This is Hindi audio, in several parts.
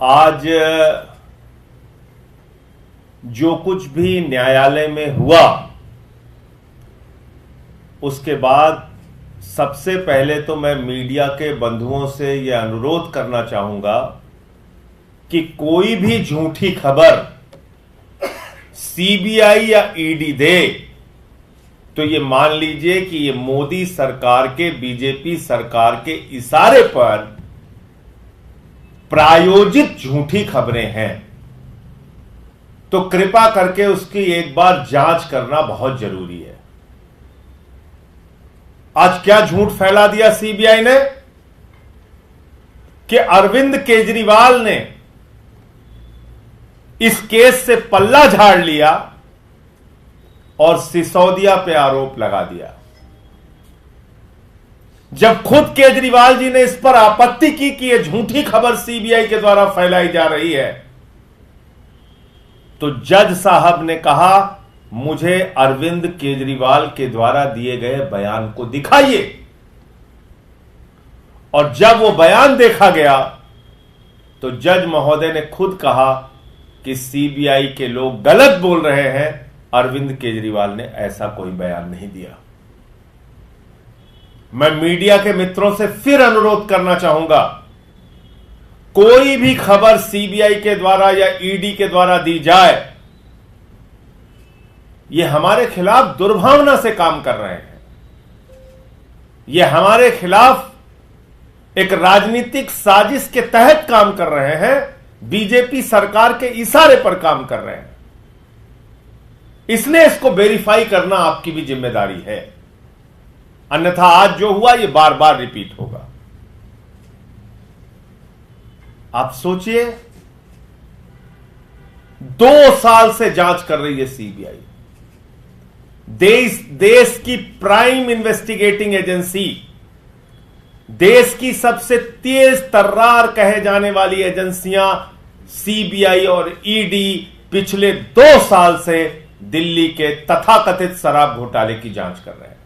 आज जो कुछ भी न्यायालय में हुआ उसके बाद सबसे पहले तो मैं मीडिया के बंधुओं से यह अनुरोध करना चाहूंगा कि कोई भी झूठी खबर सीबीआई या ईडी दे तो ये मान लीजिए कि ये मोदी सरकार के, बीजेपी सरकार के इशारे पर प्रायोजित झूठी खबरें हैं। तो कृपा करके उसकी एक बार जांच करना बहुत जरूरी है। आज क्या झूठ फैला दिया सीबीआई ने कि अरविंद केजरीवाल ने इस केस से पल्ला झाड़ लिया और सिसोदिया पे आरोप लगा दिया, जब खुद केजरीवाल जी ने इस पर आपत्ति की कि यह झूठी खबर सीबीआई के द्वारा फैलाई जा रही है। तो जज साहब ने कहा, मुझे अरविंद केजरीवाल के द्वारा दिए गए बयान को दिखाइए। और जब वो बयान देखा गया तो जज महोदय ने खुद कहा कि सीबीआई के लोग गलत बोल रहे हैं, अरविंद केजरीवाल ने ऐसा कोई बयान नहीं दिया। मैं मीडिया के मित्रों से फिर अनुरोध करना चाहूंगा, कोई भी खबर सीबीआई के द्वारा या ईडी के द्वारा दी जाए, यह हमारे खिलाफ दुर्भावना से काम कर रहे हैं। यह हमारे खिलाफ एक राजनीतिक साजिश के तहत काम कर रहे हैं, बीजेपी सरकार के इशारे पर काम कर रहे हैं। इसलिए इसको वेरीफाई करना आपकी भी जिम्मेदारी है, अन्यथा आज जो हुआ यह बार बार रिपीट होगा। आप सोचिए, 2 साल से जांच कर रही है सीबीआई, देश की प्राइम इन्वेस्टिगेटिंग एजेंसी, देश की सबसे तेज तर्रार कहे जाने वाली एजेंसियां सीबीआई और ईडी पिछले 2 साल से दिल्ली के तथाकथित शराब घोटाले की जांच कर रहे हैं।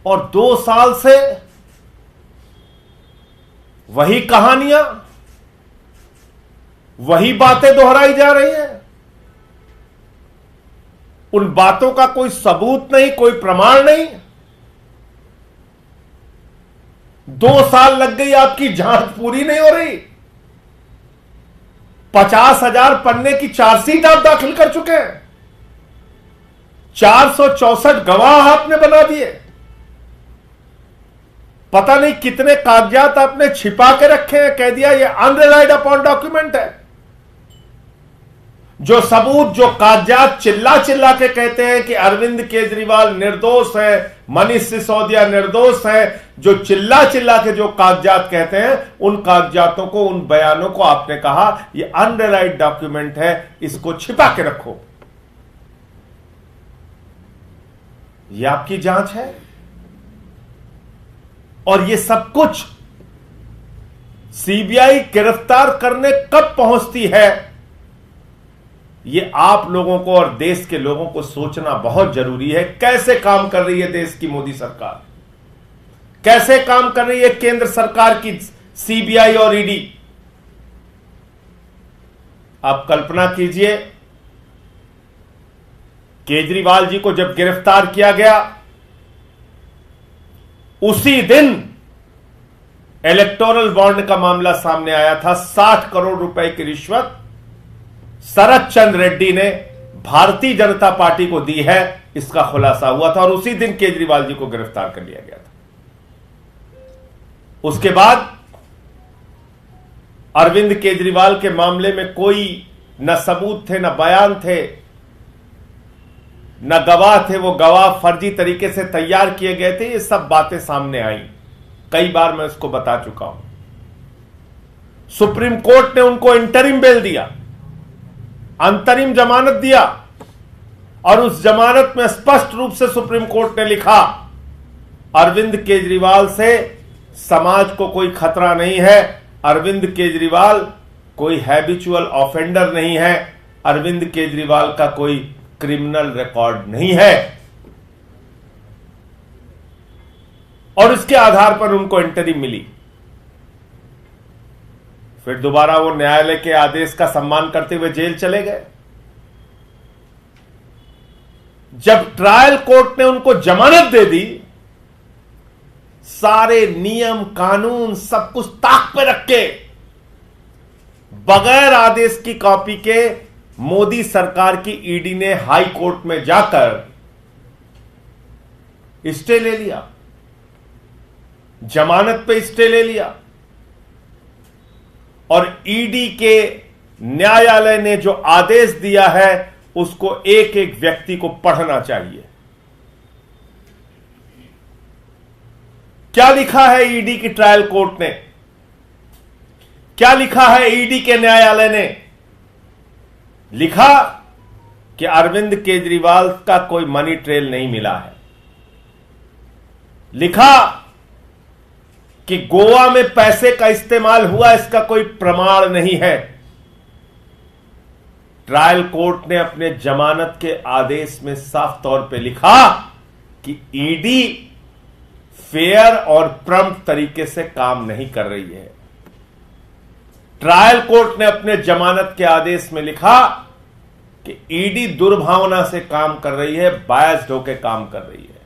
और 2 साल से वही कहानियां, वही बातें दोहराई जा रही हैं। उन बातों का कोई सबूत नहीं, कोई प्रमाण नहीं। 2 साल लग गई, आपकी जांच पूरी नहीं हो रही। 50,000 पन्ने की चार्जशीट आप दाखिल कर चुके हैं, 464 गवाह आपने बना दिए, पता नहीं कितने कागजात आपने छिपा के रखे हैं। कह दिया ये अनरिलाइड अपॉन डॉक्यूमेंट है। जो सबूत, जो कागजात चिल्ला चिल्ला के कहते हैं कि अरविंद केजरीवाल निर्दोष है, मनीष सिसोदिया निर्दोष है, जो चिल्ला चिल्ला के जो कागजात कहते हैं, उन कागजातों को, उन बयानों को आपने कहा ये अनरिलाइड डॉक्यूमेंट है, इसको छिपा के रखो। ये आपकी जांच है। और ये सब कुछ सीबीआई गिरफ्तार करने कब पहुंचती है, ये आप लोगों को और देश के लोगों को सोचना बहुत जरूरी है। कैसे काम कर रही है देश की मोदी सरकार, कैसे काम कर रही है केंद्र सरकार की सीबीआई और ईडी। आप कल्पना कीजिए, केजरीवाल जी को जब गिरफ्तार किया गया, उसी दिन इलेक्टोरल बॉन्ड का मामला सामने आया था। 60 करोड़ रुपए की रिश्वत शरद चंद्र रेड्डी ने भारतीय जनता पार्टी को दी है, इसका खुलासा हुआ था और उसी दिन केजरीवाल जी को गिरफ्तार कर लिया गया था। उसके बाद अरविंद केजरीवाल के मामले में कोई न सबूत थे, न बयान थे, न गवाह थे। वो गवाह फर्जी तरीके से तैयार किए गए थे। ये सब बातें सामने आई, कई बार मैं इसको बता चुका हूं। सुप्रीम कोर्ट ने उनको इंटरिम बेल दिया, अंतरिम जमानत दिया, और उस जमानत में स्पष्ट रूप से सुप्रीम कोर्ट ने लिखा, अरविंद केजरीवाल से समाज को कोई खतरा नहीं है, अरविंद केजरीवाल कोई हैबिचुअल ऑफेंडर नहीं है, अरविंद केजरीवाल का कोई क्रिमिनल रिकॉर्ड नहीं है। और इसके आधार पर उनको इंटरिम मिली। फिर दोबारा वो न्यायालय के आदेश का सम्मान करते हुए जेल चले गए। जब ट्रायल कोर्ट ने उनको जमानत दे दी, सारे नियम कानून सब कुछ ताक पे रख के बगैर आदेश की कॉपी के मोदी सरकार की ईडी ने हाई कोर्ट में जाकर स्टे ले लिया, जमानत पे स्टे ले लिया। और ईडी के न्यायालय ने जो आदेश दिया है उसको एक एक व्यक्ति को पढ़ना चाहिए। क्या लिखा है ईडी की ट्रायल कोर्ट ने, क्या लिखा है ईडी के न्यायालय ने? लिखा कि अरविंद केजरीवाल का कोई मनी ट्रेल नहीं मिला है। लिखा कि गोवा में पैसे का इस्तेमाल हुआ, इसका कोई प्रमाण नहीं है। ट्रायल कोर्ट ने अपने जमानत के आदेश में साफ तौर पे लिखा कि ईडी फेयर और प्रॉम्प्ट तरीके से काम नहीं कर रही है। ट्रायल कोर्ट ने अपने जमानत के आदेश में लिखा कि ईडी दुर्भावना से काम कर रही है, बायस्ड होकर काम कर रही है।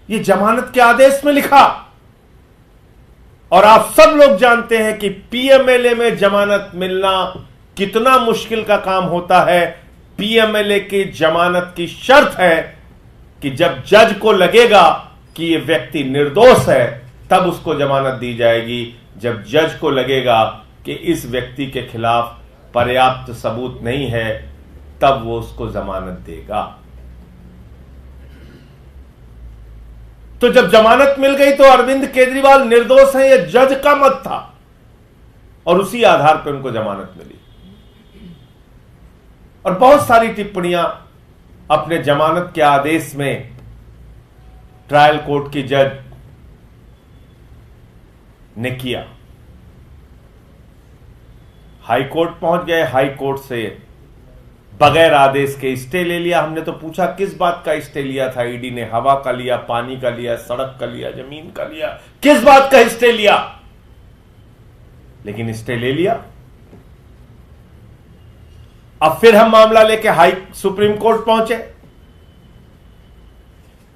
ये जमानत के आदेश में लिखा। और आप सब लोग जानते हैं कि पीएमएलए में जमानत मिलना कितना मुश्किल का काम होता है। पीएमएलए की जमानत की शर्त है कि जब जज को लगेगा कि यह व्यक्ति निर्दोष है तब उसको जमानत दी जाएगी। जब जज को लगेगा कि इस व्यक्ति के खिलाफ पर्याप्त सबूत नहीं है तब वो उसको जमानत देगा। तो जब जमानत मिल गई तो अरविंद केजरीवाल निर्दोष हैं, यह जज का मत था और उसी आधार पर उनको जमानत मिली। और बहुत सारी टिप्पणियां अपने जमानत के आदेश में ट्रायल कोर्ट की जज ने किया। हाई कोर्ट पहुंच गए, हाई कोर्ट से बगैर आदेश के स्टे ले लिया। हमने तो पूछा किस बात का स्टे लिया था ईडी ने? हवा का लिया, पानी का लिया, सड़क का लिया, जमीन का लिया, किस बात का स्टे लिया? लेकिन स्टे ले लिया। अब फिर हम मामला लेके सुप्रीम कोर्ट पहुंचे।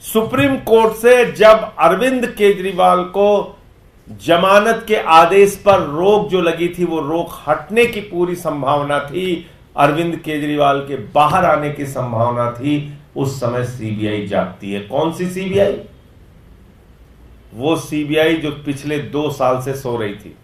सुप्रीम कोर्ट से जब अरविंद केजरीवाल को जमानत के आदेश पर रोक जो लगी थी वो रोक हटने की पूरी संभावना थी, अरविंद केजरीवाल के बाहर आने की संभावना थी, उस समय सीबीआई जागती है। कौन सी सीबीआई? वो सीबीआई जो पिछले 2 साल से सो रही थी।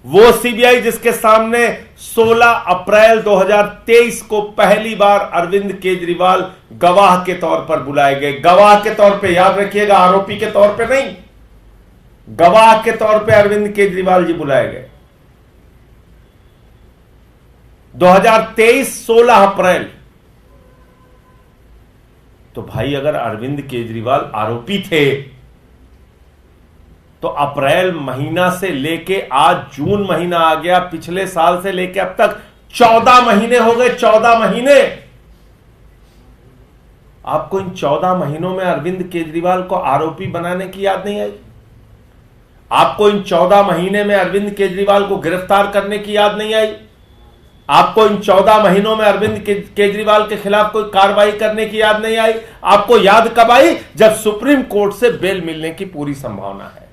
वो सीबीआई जिसके सामने 16 अप्रैल 2023 को पहली बार अरविंद केजरीवाल गवाह के तौर पर बुलाए गए। गवाह के तौर पे, याद रखिएगा, आरोपी के तौर पे नहीं, गवाह के तौर पे अरविंद केजरीवाल जी बुलाए गए। 2023 16 अप्रैल। तो भाई अगर अरविंद केजरीवाल आरोपी थे तो अप्रैल महीना से लेके आज जून महीना आ गया, पिछले साल से लेके अब तक 14 महीने हो गए। 14 महीने। आपको इन 14 महीनों में अरविंद केजरीवाल को आरोपी बनाने की याद नहीं आई? आपको इन 14 महीने में अरविंद केजरीवाल को गिरफ्तार करने की याद नहीं आई? आपको इन 14 महीनों में अरविंद केजरीवाल के खिलाफ कोई कार्रवाई करने की याद नहीं आई? आपको याद कब आई? जब सुप्रीम कोर्ट से बेल मिलने की पूरी संभावना है।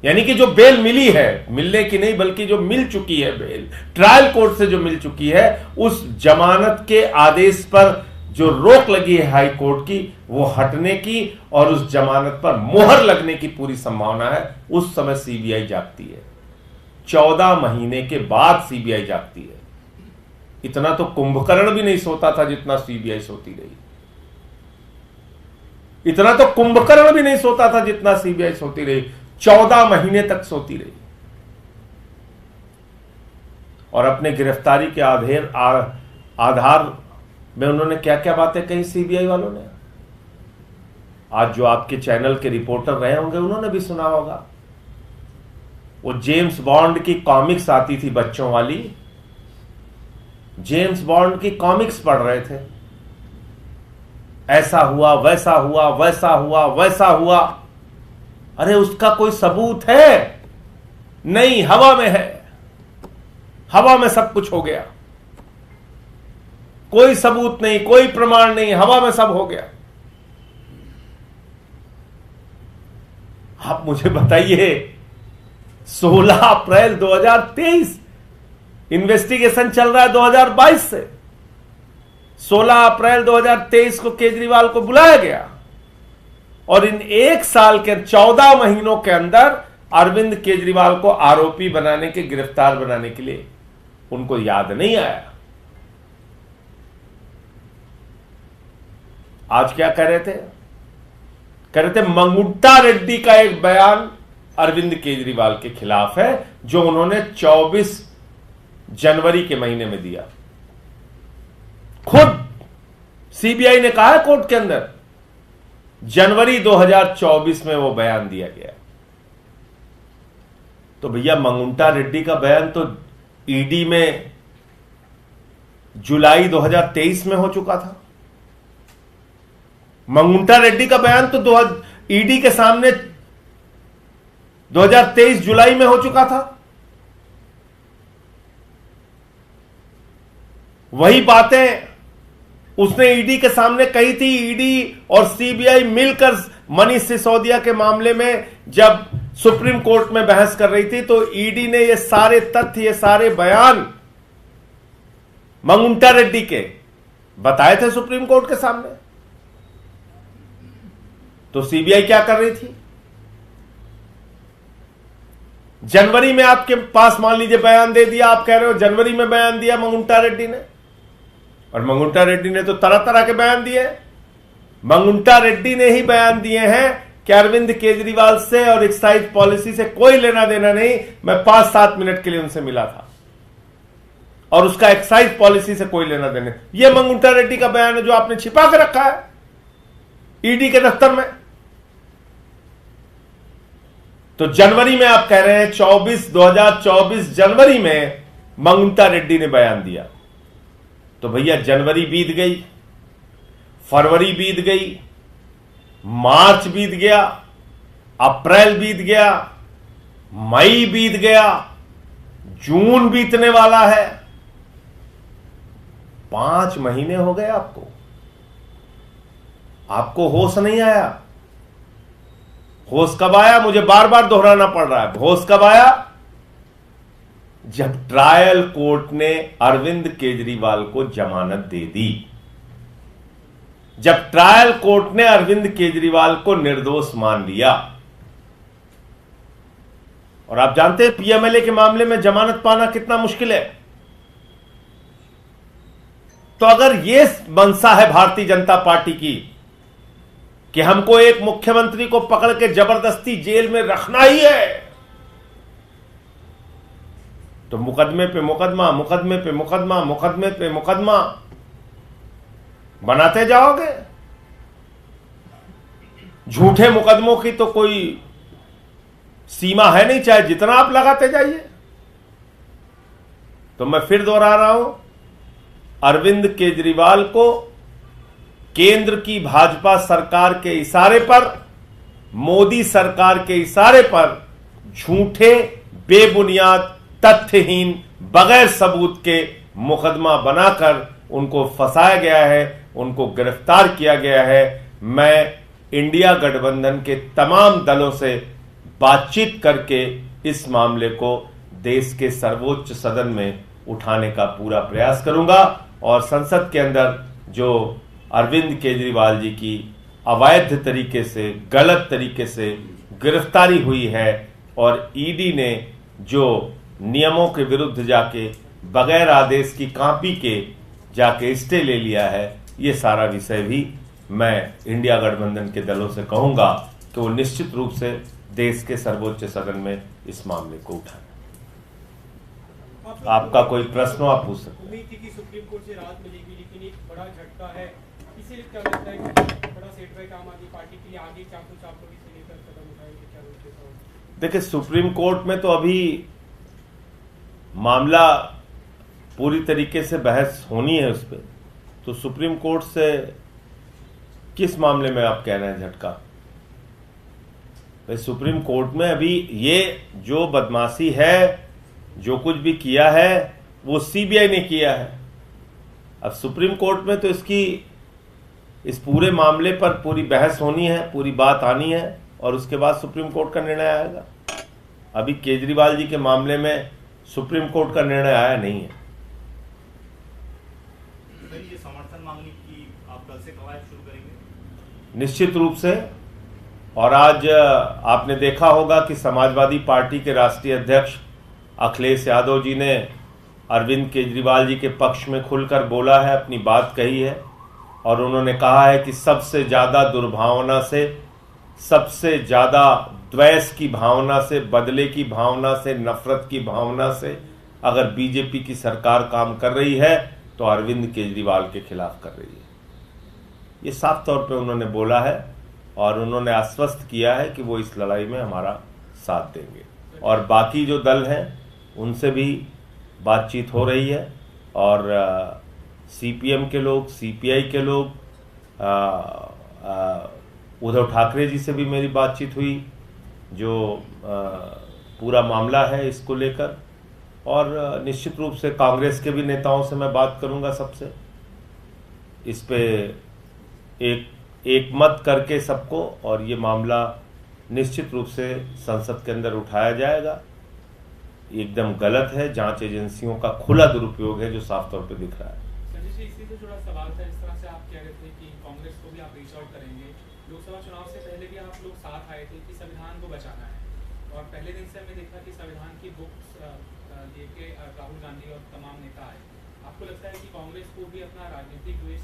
यानी कि जो बेल मिली है, मिलने की नहीं बल्कि जो मिल चुकी है बेल, ट्रायल कोर्ट से जो मिल चुकी है, उस जमानत के आदेश पर जो रोक लगी है हाई कोर्ट की, वो हटने की और उस जमानत पर मोहर लगने की पूरी संभावना है। उस समय सीबीआई जागती है। 14 महीने के बाद सीबीआई जागती है। इतना तो कुंभकर्ण भी नहीं सोता था जितना सीबीआई सोती रही। इतना तो कुंभकर्ण भी नहीं सोता था जितना सीबीआई सोती रही। 14 महीने तक सोती रही। और अपने गिरफ्तारी के आधार में उन्होंने क्या क्या बातें कही सीबीआई वालों ने? आज जो आपके चैनल के रिपोर्टर रहे होंगे उन्होंने भी सुना होगा। वो जेम्स बॉन्ड की कॉमिक्स आती थी बच्चों वाली, जेम्स बॉन्ड की कॉमिक्स पढ़ रहे थे। ऐसा हुआ, वैसा हुआ, वैसा हुआ, वैसा हुआ। अरे उसका कोई सबूत है? नहीं, हवा में है। हवा में सब कुछ हो गया, कोई सबूत नहीं, कोई प्रमाण नहीं, हवा में सब हो गया। आप मुझे बताइए, 16 अप्रैल 2023 इन्वेस्टिगेशन चल रहा है 2022 से। 16 अप्रैल 2023 को केजरीवाल को बुलाया गया और इन 1 साल के 14 महीनों के अंदर अरविंद केजरीवाल को आरोपी बनाने के, गिरफ्तार बनाने के लिए उनको याद नहीं आया। आज क्या कह रहे थे? कह रहे थे मंगुंटा रेड्डी का एक बयान अरविंद केजरीवाल के खिलाफ है जो उन्होंने 24 जनवरी के महीने में दिया। खुद सीबीआई ने कहा है कोर्ट के अंदर, जनवरी 2024 में वो बयान दिया गया। तो भैया मंगुंटा रेड्डी का बयान तो ईडी में जुलाई 2023 में हो चुका था। मंगुंटा रेड्डी का बयान तो ईडी के सामने 2023 जुलाई में हो चुका था। वही बातें उसने ईडी के सामने कही थी। ईडी और सीबीआई मिलकर मनीष सिसोदिया के मामले में जब सुप्रीम कोर्ट में बहस कर रही थी तो ईडी ने ये सारे तथ्य, ये सारे बयान मंगुंटा रेड्डी के बताए थे सुप्रीम कोर्ट के सामने। तो सीबीआई क्या कर रही थी? जनवरी में आपके पास मान लीजिए बयान दे दिया, आप कह रहे हो जनवरी में बयान दिया मंगुंटा रेड्डी ने, और मंगुंटा रेड्डी ने तो तरह तरह के बयान दिए। मंगुंटा रेड्डी ने ही बयान दिए हैं कि अरविंद केजरीवाल से और एक्साइज पॉलिसी से कोई लेना देना नहीं, मैं 5-7 मिनट के लिए उनसे मिला था और उसका एक्साइज पॉलिसी से कोई लेना देना। यह मंगुंटा रेड्डी का बयान है जो आपने छिपा के रखा है ईडी के दफ्तर में। तो जनवरी में आप कह रहे हैं 2024 जनवरी में मंगुंटा रेड्डी ने बयान दिया। तो भैया जनवरी बीत गई, फरवरी बीत गई, मार्च बीत गया, अप्रैल बीत गया, मई बीत गया, जून बीतने वाला है। 5 महीने हो गए आपको होश नहीं आया। होश कब आया? मुझे बार बार दोहराना पड़ रहा है। होश कब आया? जब ट्रायल कोर्ट ने अरविंद केजरीवाल को जमानत दे दी, जब ट्रायल कोर्ट ने अरविंद केजरीवाल को निर्दोष मान लिया। और आप जानते हैं पीएमएलए के मामले में जमानत पाना कितना मुश्किल है। तो अगर यह मंशा है भारतीय जनता पार्टी की कि हमको एक मुख्यमंत्री को पकड़ के जबरदस्ती जेल में रखना ही है, तो मुकदमे पे मुकदमा, मुकदमे पे मुकदमा, मुकदमे पे मुकदमा बनाते जाओगे। झूठे मुकदमों की तो कोई सीमा है नहीं, चाहे जितना आप लगाते जाइए। तो मैं फिर दोहरा रहा हूं, अरविंद केजरीवाल को केंद्र की भाजपा सरकार के इशारे पर, मोदी सरकार के इशारे पर झूठे, बेबुनियाद, तथ्यहीन, बगैर सबूत के मुकदमा बनाकर उनको फंसाया गया है, उनको गिरफ्तार किया गया है। मैं इंडिया गठबंधन के तमाम दलों से बातचीत करके इस मामले को देश के सर्वोच्च सदन में उठाने का पूरा प्रयास करूंगा और संसद के अंदर जो अरविंद केजरीवाल जी की अवैध तरीके से, गलत तरीके से गिरफ्तारी हुई है और ईडी ने जो नियमों के विरुद्ध जाके बगैर आदेश की कॉपी के जाके स्टे ले लिया है, ये सारा विषय भी मैं इंडिया गठबंधन के दलों से कहूंगा कि वो निश्चित रूप से देश के सर्वोच्च सदन में इस मामले को उठाएं। आपका कोई प्रश्न आप पूछ सकते हैं। उम्मीद थी कि सुप्रीम कोर्ट से राहत मिलेगी, लेकिन एक बड़ा झटका है। इसीलिए क्या लगता है कि बड़ा सेटबैक आम आदमी पार्टी के लिए आगे क्या कुछ आप लोग इसे लेकर कदम उठाएंगे, क्या रोकते? देखिए, सुप्रीम कोर्ट में तो अभी मामला पूरी तरीके से बहस होनी है उस पर। तो सुप्रीम कोर्ट से किस मामले में आप कह रहे हैं झटका? भाई सुप्रीम कोर्ट में अभी ये जो बदमाशी है, जो कुछ भी किया है वो सीबीआई ने किया है। अब सुप्रीम कोर्ट में तो इस पूरे मामले पर पूरी बहस होनी है, पूरी बात आनी है और उसके बाद सुप्रीम कोर्ट का निर्णय आएगा। अभी केजरीवाल जी के मामले में सुप्रीम कोर्ट का निर्णय आया नहीं है। ये समर्थन मांगने की आप कल से कवायद शुरू करेंगे? निश्चित रूप से। और आज आपने देखा होगा कि समाजवादी पार्टी के राष्ट्रीय अध्यक्ष अखिलेश यादव जी ने अरविंद केजरीवाल जी के पक्ष में खुलकर बोला है, अपनी बात कही है और उन्होंने कहा है कि सबसे ज्यादा दुर्भावना से, सबसे ज्यादा द्वेष की भावना से, बदले की भावना से, नफरत की भावना से अगर बीजेपी की सरकार काम कर रही है तो अरविंद केजरीवाल के खिलाफ कर रही है। ये साफ तौर पे उन्होंने बोला है और उन्होंने आश्वस्त किया है कि वो इस लड़ाई में हमारा साथ देंगे। और बाकी जो दल हैं उनसे भी बातचीत हो रही है और सीपीएम के लोग, सीपीआई के लोग, उद्धव ठाकरे जी से भी मेरी बातचीत हुई जो पूरा मामला है इसको लेकर, और निश्चित रूप से कांग्रेस के भी नेताओं से मैं बात करूंगा सबसे, इस पे एक मत करके सबको, और ये मामला निश्चित रूप से संसद के अंदर उठाया जाएगा। एकदम गलत है, जांच एजेंसियों का खुला दुरुपयोग है जो साफ तौर पे दिख रहा है। संजय जी, इसी से जुड़ा सवाल था। इस तरह से आप कह रहे थे कि कांग्रेस को भी आप रीच आउट करेंगे। लोकसभा चुनाव से पहले भी आप लोग साथ आए थे कि संविधान को बचाना है, और पहले दिन से हमें देखा कि संविधान की बुक्स लेके राहुल गांधी और तमाम नेता आए। आपको लगता है कि कांग्रेस को भी अपना राजनीतिक द्वेष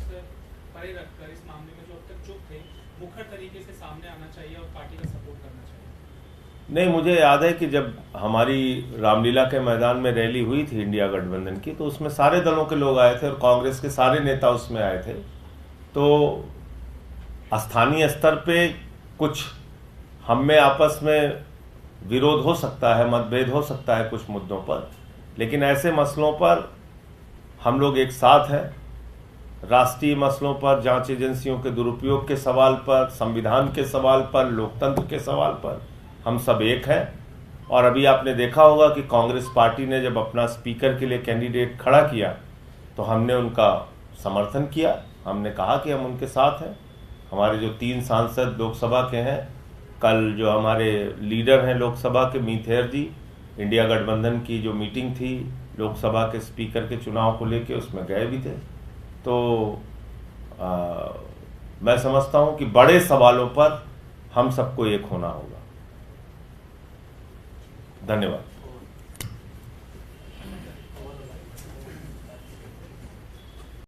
परे रखकर इस मामले में जो अब तक चुप थे, मुखर तरीके से सामने आना चाहिए और पार्टी का सपोर्ट करना चाहिए? नहीं, मुझे याद है कि जब हमारी रामलीला के मैदान में रैली हुई थी इंडिया गठबंधन की, तो उसमें सारे दलों के लोग आए थे और कांग्रेस के सारे नेता उसमें आए थे। तो स्थानीय स्तर पे कुछ हम में आपस में विरोध हो सकता है, मतभेद हो सकता है कुछ मुद्दों पर, लेकिन ऐसे मसलों पर हम लोग एक साथ हैं। राष्ट्रीय मसलों पर, जांच एजेंसियों के दुरुपयोग के सवाल पर, संविधान के सवाल पर, लोकतंत्र के सवाल पर हम सब एक हैं। और अभी आपने देखा होगा कि कांग्रेस पार्टी ने जब अपना स्पीकर के लिए कैंडिडेट खड़ा किया तो हमने उनका समर्थन किया। हमने कहा कि हम उनके साथ हैं। हमारे जो 3 सांसद लोकसभा के हैं, कल जो हमारे लीडर हैं लोकसभा के मीथेर जी, इंडिया गठबंधन की जो मीटिंग थी लोकसभा के स्पीकर के चुनाव को लेके, उसमें गए भी थे। तो मैं समझता हूं कि बड़े सवालों पर हम सबको एक होना होगा। धन्यवाद।